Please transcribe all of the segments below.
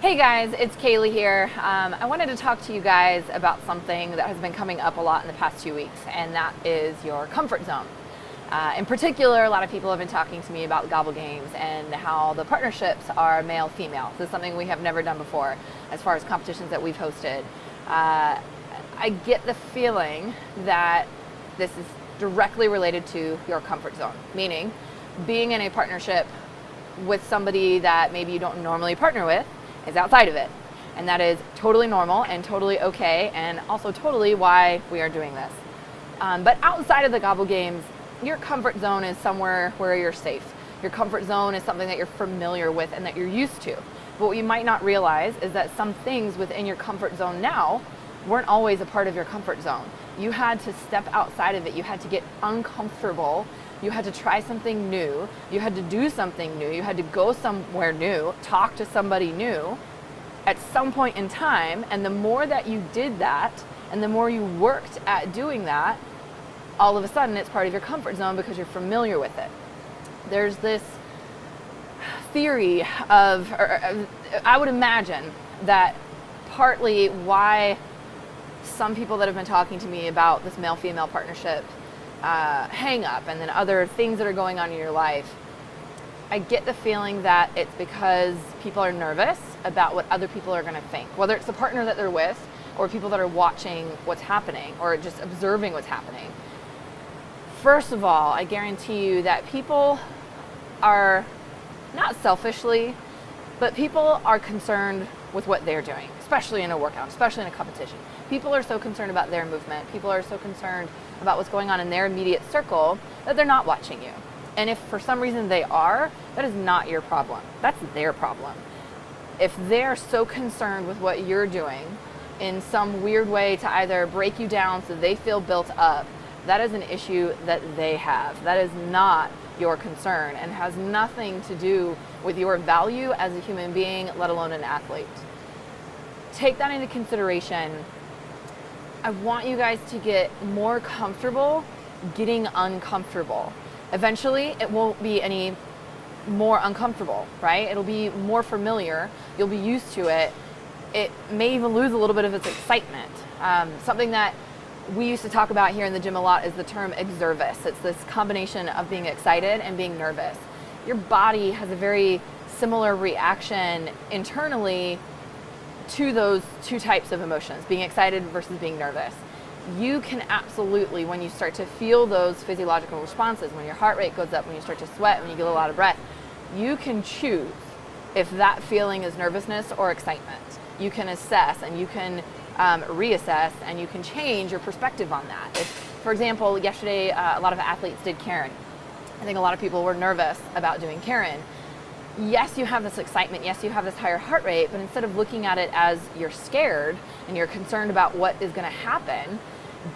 Hey guys, it's Caleigh here. I wanted to talk to you guys about something that has been coming up a lot in the past 2 weeks, and that is your comfort zone. In particular, a lot of people have been talking to me about Gobble Games and how the partnerships are male-female. This is something we have never done before as far as competitions that we've hosted. I get the feeling that this is directly related to your comfort zone, meaning being in a partnership with somebody that maybe you don't normally partner with is outside of it. And that is totally normal and totally okay, and also totally why we are doing this. But outside of the Gobble Games, your comfort zone is somewhere where you're safe. Your comfort zone is something that you're familiar with and that you're used to. But what you might not realize is that some things within your comfort zone now weren't always a part of your comfort zone. You had to step outside of it. You had to get uncomfortable. You had to try something new. You had to do something new. You had to go somewhere new, talk to somebody new at some point in time. And the more that you did that and the more you worked at doing that, all of a sudden it's part of your comfort zone because you're familiar with it. There's this theory of, or I would imagine that partly why some people that have been talking to me about this male-female partnership hang up and then other things that are going on in your life, I get the feeling that it's because people are nervous about what other people are going to think, whether it's the partner that they're with or people that are watching what's happening or just observing what's happening. First of all, I guarantee you that people are, not selfishly, but people are concerned with what they're doing, especially in a workout, especially in a competition. People are so concerned about their movement. People are so concerned about what's going on in their immediate circle that they're not watching you. And if for some reason they are, that is not your problem. That's their problem. If they're so concerned with what you're doing in some weird way to either break you down so they feel built up, that is an issue that they have. That is not your concern and has nothing to do with your value as a human being, let alone an athlete. Take that into consideration. I want you guys to get more comfortable getting uncomfortable. Eventually, it won't be any more uncomfortable, right? It'll be more familiar. You'll be used to it. It may even lose a little bit of its excitement. Something that we used to talk about here in the gym a lot is the term Exervous. It's this combination of being excited and being nervous. Your body has a very similar reaction internally to those two types of emotions, being excited versus being nervous. You can absolutely, when you start to feel those physiological responses, when your heart rate goes up, when you start to sweat, when you get a lot of breath, you can choose if that feeling is nervousness or excitement. You can assess and you can reassess and you can change your perspective on that. If, for example, yesterday a lot of athletes did Karen. I think a lot of people were nervous about doing Karen. Yes, you have this excitement, yes, you have this higher heart rate, but instead of looking at it as you're scared and you're concerned about what is going to happen,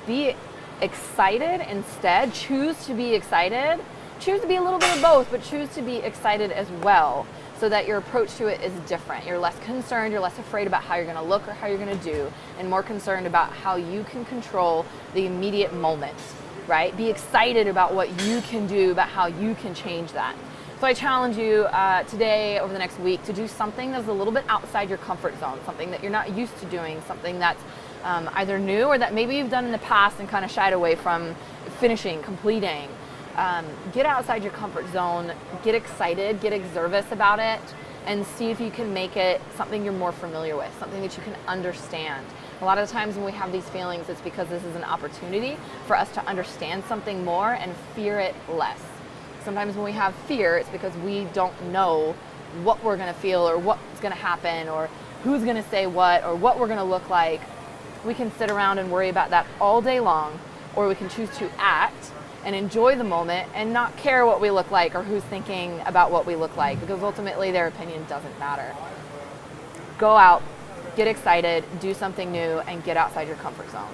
be excited instead. Choose to be excited. Choose to be a little bit of both, but choose to be excited as well so that your approach to it is different. You're less concerned, you're less afraid about how you're going to look or how you're going to do, and more concerned about how you can control the immediate moment, right? Be excited about what you can do, about how you can change that. So I challenge you today, over the next week, to do something that's a little bit outside your comfort zone, something that you're not used to doing, something that's either new or that maybe you've done in the past and kind of shied away from finishing, completing. Get outside your comfort zone, get excited, get exervous about it, and see if you can make it something you're more familiar with, something that you can understand. A lot of the times when we have these feelings, it's because this is an opportunity for us to understand something more and fear it less. Sometimes when we have fear, it's because we don't know what we're going to feel or what's going to happen or who's going to say what or what we're going to look like. We can sit around and worry about that all day long, or we can choose to act and enjoy the moment and not care what we look like or who's thinking about what we look like, because ultimately their opinion doesn't matter. Go out, get excited, do something new, and get outside your comfort zone.